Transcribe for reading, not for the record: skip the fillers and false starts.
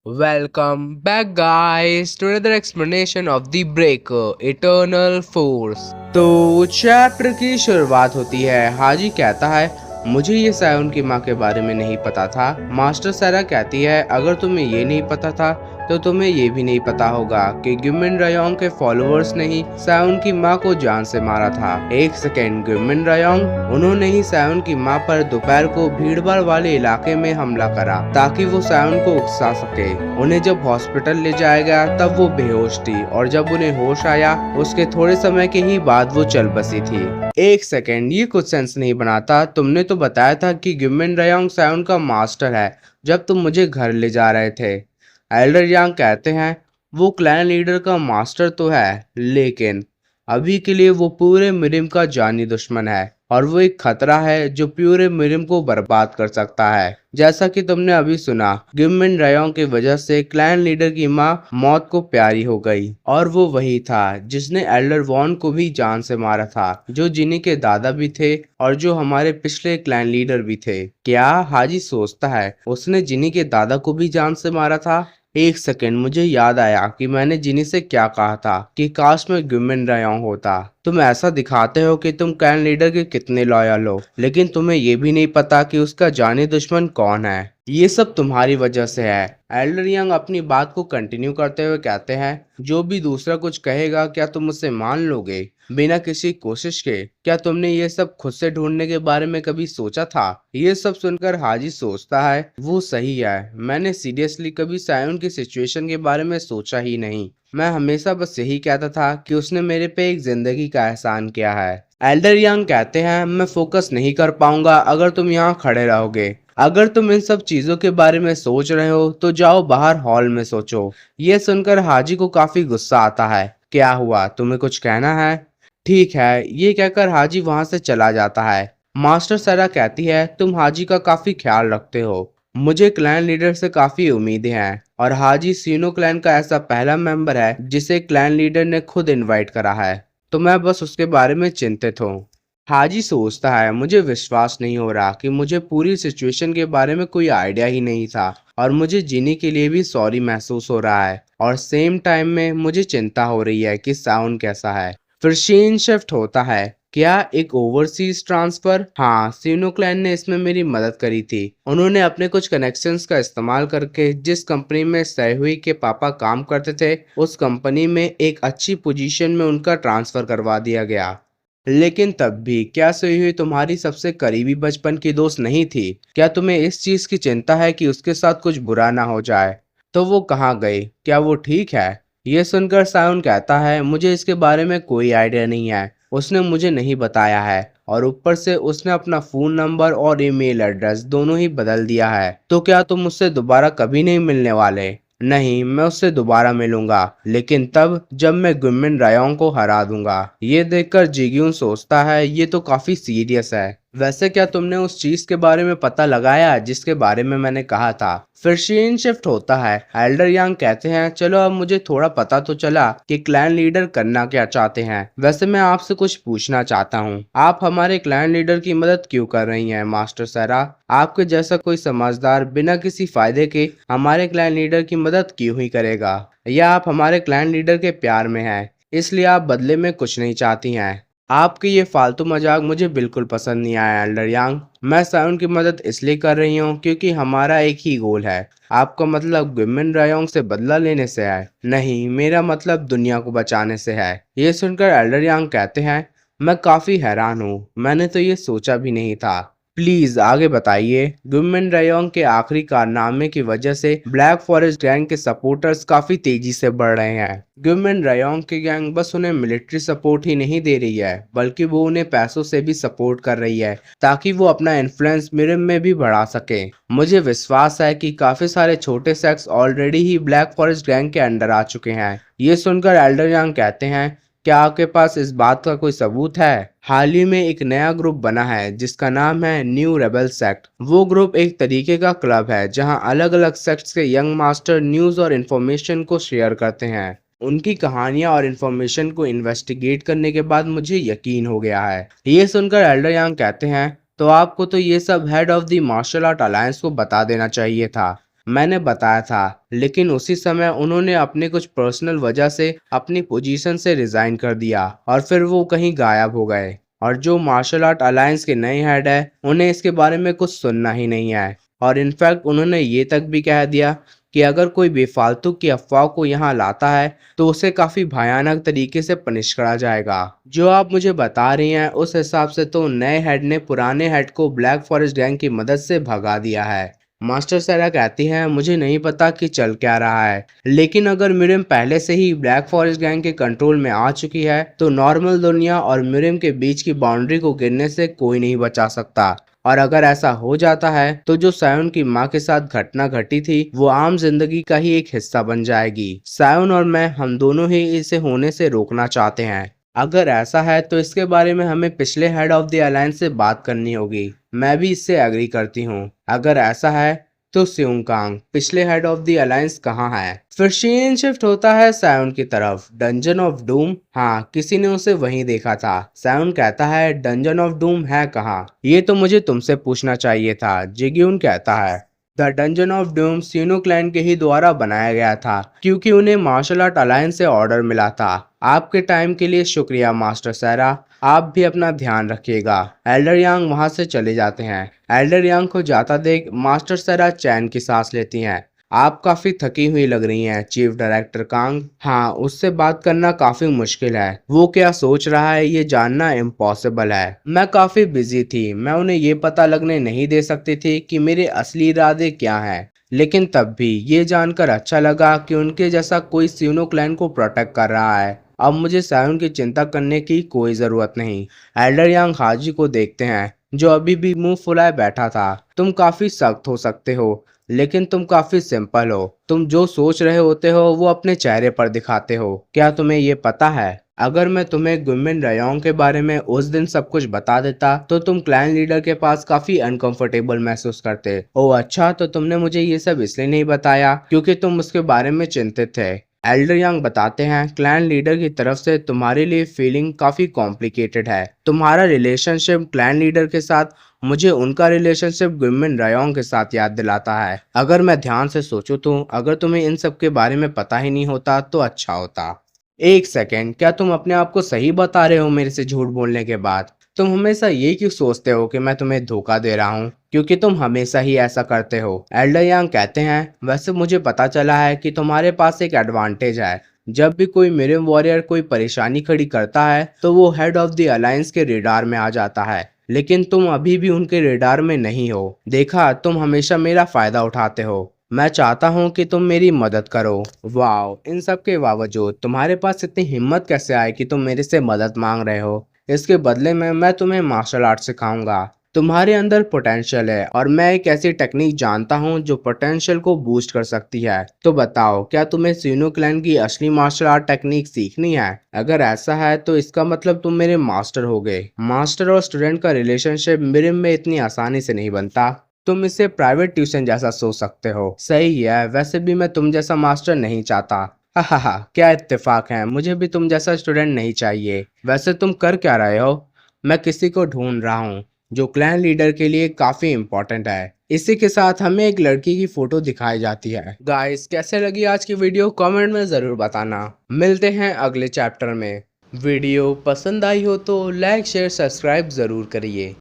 Welcome back guys to another explanation of the Breaker Eternal Force। तो chapter की शुरुआत होती है। हाजी कहता है मुझे ये सायोन की माँ के बारे में नहीं पता था। मास्टर सारा कहती है अगर तुम्हें ये नहीं पता था तो तुम्हें ये भी नहीं पता होगा कि ग्विमिन रायोंग के फॉलोअर्स ने ही सायोन की माँ को जान से मारा था। एक सेकेंड, ग्विमिन रायोंग, उन्होंने ही सायोन की माँ पर दोपहर को भीड़भाड़ वाले इलाके में हमला करा ताकि वो सायोन को उकसा सके। उन्हें जब हॉस्पिटल ले जाया गया तब वो बेहोश थी और जब उन्हें होश आया उसके थोड़े समय के ही बाद वो चल बसी थी। एक सेकेंड, ये कुछ सेंस नहीं बनाता। तुमने तो बताया था कि ग्विमिन रायोंग सायोन का मास्टर है जब तुम मुझे घर ले जा रहे थे। एल्डर यांग कहते हैं वो क्लैन लीडर का मास्टर तो है लेकिन अभी के लिए वो पूरे मिरिम का जानी दुश्मन है और वो एक खतरा है जो पूरे मिरिम को बर्बाद कर सकता है। जैसा कि तुमने अभी सुना, ग्विमिन रायोंग की वजह से क्लैन लीडर की माँ मौत को प्यारी हो गई और वो वही था जिसने एल्डर वॉन को भी जान से मारा था, जो जिनी के दादा भी थे और जो हमारे पिछले क्लैन लीडर भी थे। क्या हाजी सोचता है उसने जिनी के दादा को भी जान से मारा था? एक सेकेंड, मुझे याद आया कि मैंने जिनी से क्या कहा था कि काश में ग्विमिन रायोंग होता। तुम ऐसा दिखाते हो कि तुम क्लैन लीडर के कितने लॉयल हो, लेकिन तुम्हें ये भी नहीं पता कि उसका जानी दुश्मन कौन है। ये सब तुम्हारी वजह से है। एल्डर यंग अपनी बात को कंटिन्यू करते हुए कहते हैं जो भी दूसरा कुछ कहेगा क्या तुम उसे मान लोगे बिना किसी कोशिश के? क्या तुमने ये सब खुद से ढूंढने के बारे में कभी सोचा था? ये सब सुनकर हाजी सोचता है वो सही है, मैंने सीरियसली कभी सायोन की सिचुएशन के बारे में सोचा ही नहीं। मैं हमेशा बस यही कहता था कि उसने मेरे पे एक जिंदगी का एहसान किया है। एल्डर यंग कहते हैं मैं फोकस नहीं कर पाऊंगा अगर तुम यहाँ खड़े रहोगे। अगर तुम इन सब चीजों के बारे में सोच रहे हो तो जाओ बाहर हॉल में सोचो। ये सुनकर हाजी को काफी गुस्सा आता है। क्या हुआ, तुम्हें कुछ कहना है? ठीक है, ये कहकर हाजी वहां से चला जाता है। मास्टर सारा कहती है तुम हाजी का काफी ख्याल रखते हो। मुझे क्लैन लीडर से काफी उम्मीदें हैं और हाजी सीनो क्लैन का ऐसा पहला मेंबर है जिसे क्लैन लीडर ने खुद इनवाइट करा है, तो मैं बस उसके बारे में चिंतित हूँ। हाजी सोचता है मुझे विश्वास नहीं हो रहा कि मुझे पूरी सिचुएशन के बारे में कोई आइडिया ही नहीं था और मुझे जीने के लिए भी सॉरी महसूस हो रहा है और सेम टाइम में मुझे चिंता हो रही है कि साउंड कैसा है। फिर सीन शिफ्ट होता है। क्या एक ओवरसीज ट्रांसफर? हाँ, सीनो क्लैन ने इसमें मेरी मदद करी थी। उन्होंने अपने कुछ कनेक्शंस का इस्तेमाल करके जिस कंपनी में सैहुई के पापा काम करते थे उस कंपनी में एक अच्छी पोजीशन में उनका ट्रांसफर करवा दिया गया। लेकिन तब भी क्या सैहुई तुम्हारी सबसे करीबी बचपन की दोस्त नहीं थी? क्या तुम्हें इस चीज की चिंता है कि उसके साथ कुछ बुरा ना हो जाए? तो वो कहाँ गई? क्या वो ठीक है? ये सुनकर सायुन कहता है मुझे इसके बारे में कोई आइडिया नहीं है, उसने मुझे नहीं बताया है और ऊपर से उसने अपना फोन नंबर और ईमेल एड्रेस दोनों ही बदल दिया है। तो क्या तुम मुझसे दोबारा कभी नहीं मिलने वाले? नहीं, मैं उससे दोबारा मिलूंगा लेकिन तब जब मैं ग्विमिन रायोंग को हरा दूंगा। ये देखकर जिग्यून सोचता है ये तो काफी सीरियस है। वैसे क्या तुमने उस चीज के बारे में पता लगाया जिसके बारे में मैंने कहा था? फिर सीन शिफ्ट होता है। एल्डर यांग कहते हैं चलो अब मुझे थोड़ा पता तो चला कि क्लैन लीडर करना क्या चाहते हैं। वैसे मैं आपसे कुछ पूछना चाहता हूँ, आप हमारे क्लैन लीडर की मदद क्यों कर रही हैं मास्टर सारा? आपके जैसा कोई समझदार बिना किसी फायदे के हमारे क्लैन लीडर की मदद क्यों ही करेगा? या आप हमारे क्लैन लीडर के प्यार में हैं इसलिए आप बदले में कुछ नहीं चाहती हैं? आपके ये फालतू मजाक मुझे बिल्कुल पसंद नहीं आया एल्डर यांग। मैं सायुन की मदद इसलिए कर रही हूँ क्योंकि हमारा एक ही गोल है। आपका मतलब ग्विमिन रायोंग से बदला लेने से है? नहीं, मेरा मतलब दुनिया को बचाने से है। ये सुनकर एल्डर यांग कहते हैं मैं काफी हैरान हूँ, मैंने तो ये सोचा भी नहीं था। प्लीज आगे बताइए। ग्विमिन रायोंग के आखिरी कारनामे की वजह से ब्लैक फॉरेस्ट गैंग के सपोर्टर्स काफी तेजी से बढ़ रहे हैं। ग्विमिन रायोंग की गैंग बस उन्हें मिलिट्री सपोर्ट ही नहीं दे रही है बल्कि वो उन्हें पैसों से भी सपोर्ट कर रही है ताकि वो अपना इन्फ्लुएंस मिरिम में भी बढ़ा सके। मुझे विश्वास है कि काफी सारे छोटे सेक्स ऑलरेडी ही ब्लैक फॉरेस्ट गैंग के अंडर आ चुके हैं। ये सुनकर एल्डर यांग कहते हैं क्या आपके पास इस बात का कोई सबूत है? हाल ही में एक नया ग्रुप बना है जिसका नाम है न्यू रेबल सेक्ट। वो ग्रुप एक तरीके का क्लब है जहां अलग अलग सेक्ट्स के यंग मास्टर न्यूज और इन्फॉर्मेशन को शेयर करते हैं। उनकी कहानियां और इन्फॉर्मेशन को इन्वेस्टिगेट करने के बाद मुझे यकीन हो गया है। ये सुनकर एल्डर यांग कहते हैं तो आपको तो ये सब head of the martial art alliance को बता देना चाहिए था। मैंने बताया था, लेकिन उसी समय उन्होंने अपने कुछ पर्सनल वजह से अपनी पोजीशन से रिजाइन कर दिया और फिर वो कहीं गायब हो गए। और जो मार्शल आर्ट अलायंस के नए हेड है, उन्हें इसके बारे में कुछ सुनना ही नहीं है। और इनफैक्ट उन्होंने ये तक भी कह दिया कि अगर कोई बेफालतू की अफवाह को यहाँ लाता है तो उसे काफी भयानक तरीके से पनिश करा जाएगा। जो आप मुझे बता रही हैं उस हिसाब से तो नए हेड ने पुराने हेड को ब्लैक फॉरेस्ट गैंग की मदद से भगा दिया है। मास्टर सारा कहती हैं मुझे नहीं पता कि चल क्या रहा है, लेकिन अगर मिरिम पहले से ही ब्लैक फॉरेस्ट गैंग के कंट्रोल में आ चुकी है तो नॉर्मल दुनिया और मिरिम के बीच की बाउंड्री को गिरने से कोई नहीं बचा सकता। और अगर ऐसा हो जाता है तो जो सायोन की माँ के साथ घटना घटी थी वो आम जिंदगी का ही एक हिस्सा बन जाएगी। सायोन और मैं हम दोनों ही इसे होने से रोकना चाहते हैं। अगर ऐसा है तो इसके बारे में हमें पिछले हेड ऑफ द अलायंस से बात करनी होगी। मैं भी इससे एग्री करती हूँ। अगर ऐसा है तो स्यूंग पिछले हेड ऑफ द अलायंस कहाँ है? फिर शीन शिफ्ट होता है सायोन की तरफ। डंजन ऑफ डूम, हाँ किसी ने उसे वहीं देखा था। सायोन कहता है डंजन ऑफ डूम है कहाँ? ये तो मुझे तुमसे पूछना चाहिए था। जिग्यून कहता है the dungeon of doom Sino clan के ही द्वारा बनाया गया था क्योंकि उन्हें मार्शल आर्ट अलायंस से ऑर्डर मिला था। आपके टाइम के लिए शुक्रिया मास्टर सैरा, आप भी अपना ध्यान रखिएगा। एल्डर यांग वहां से चले जाते हैं। एल्डर यांग को जाता देख मास्टर सैरा चैन की सांस लेती हैं। आप काफी थकी हुई लग रही हैं चीफ डायरेक्टर कांग। हाँ, उससे बात करना काफी मुश्किल है। वो क्या सोच रहा है ये जानना इम्पॉसिबल है। मैं काफी बिजी थी, मैं उन्हें ये पता लगने नहीं दे सकती थी कि मेरे असली इरादे क्या हैं। लेकिन तब भी ये जानकर अच्छा लगा कि उनके जैसा कोई सीनो क्लैन को प्रोटेक्ट कर रहा है। अब मुझे सायोन की चिंता करने की कोई जरूरत नहीं। एल्डर यांग हाजी को देखते हैं जो अभी भी मुंह फुलाए बैठा था। तुम काफी सख्त हो सकते हो लेकिन तुम काफी सिंपल हो। तुम जो सोच रहे होते हो वो अपने चेहरे पर दिखाते हो। क्या तुम्हें ये पता है अगर मैं तुम्हें गुमिन रयोंग के बारे में उस दिन सब कुछ बता देता तो तुम क्लैन लीडर के पास काफी अनकंफर्टेबल महसूस करते। ओह अच्छा, तो तुमने मुझे ये सब इसलिए नहीं बताया क्योंकि तुम उसके बारे में चिंतित थे। एल्डर यंग बताते हैं क्लैन लीडर की तरफ से तुम्हारे लिए फीलिंग काफी कॉम्प्लिकेटेड है। तुम्हारा रिलेशनशिप क्लैन लीडर के साथ मुझे उनका रिलेशनशिप गुमिन रयोंग के साथ याद दिलाता है। अगर मैं ध्यान से सोचूं तो अगर तुम्हें इन सब के बारे में पता ही नहीं होता तो अच्छा होता। एक सेकेंड, क्या तुम अपने आप को सही बता रहे हो मेरे से झूठ बोलने के बाद? तुम हमेशा ये क्यों सोचते हो कि मैं तुम्हें धोखा दे रहा हूँ? क्योंकि तुम हमेशा ही ऐसा करते हो। एल्डर यांग कहते हैं वैसे मुझे पता चला है कि तुम्हारे पास एक एडवांटेज है। जब भी कोई मिरिम वॉरियर कोई परेशानी खड़ी करता है तो वो हेड ऑफ द अलायंस के रेडार में आ जाता है, लेकिन तुम अभी भी उनके रेडार में नहीं हो। देखा, तुम हमेशा मेरा फायदा उठाते हो। मैं चाहता हूँ कि तुम मेरी मदद करो। वाओ, इन सब के बावजूद तुम्हारे पास इतनी हिम्मत कैसे आई कि तुम मेरे से मदद मांग रहे हो? इसके बदले में मैं तुम्हें मार्शल आर्ट सिखाऊंगा। तुम्हारे अंदर पोटेंशियल है और मैं एक ऐसी टेक्निक जानता हूँ जो पोटेंशियल को बूस्ट कर सकती है। तो बताओ, क्या तुम्हें सीनो क्लैन की असली मार्शल आर्ट टेक्निक सीखनी है? अगर ऐसा है तो इसका मतलब तुम मेरे मास्टर हो गए। मास्टर और स्टूडेंट का रिलेशनशिप मिरिम में इतनी आसानी से नहीं बनता। तुम इसे प्राइवेट ट्यूशन जैसा सोच सकते हो। सही है, वैसे भी मैं तुम जैसा मास्टर नहीं चाहता। हा, क्या इत्तेफाक है, मुझे भी तुम जैसा स्टूडेंट नहीं चाहिए। वैसे तुम कर क्या रहे हो? मैं किसी को ढूंढ रहा हूँ जो क्लैन लीडर के लिए काफी इम्पोर्टेंट है। इसी के साथ हमें एक लड़की की फोटो दिखाई जाती है। गाइस, कैसे लगी आज की वीडियो कमेंट में जरूर बताना। मिलते हैं अगले चैप्टर में। वीडियो पसंद आई हो तो लाइक शेयर सब्सक्राइब जरूर करिए।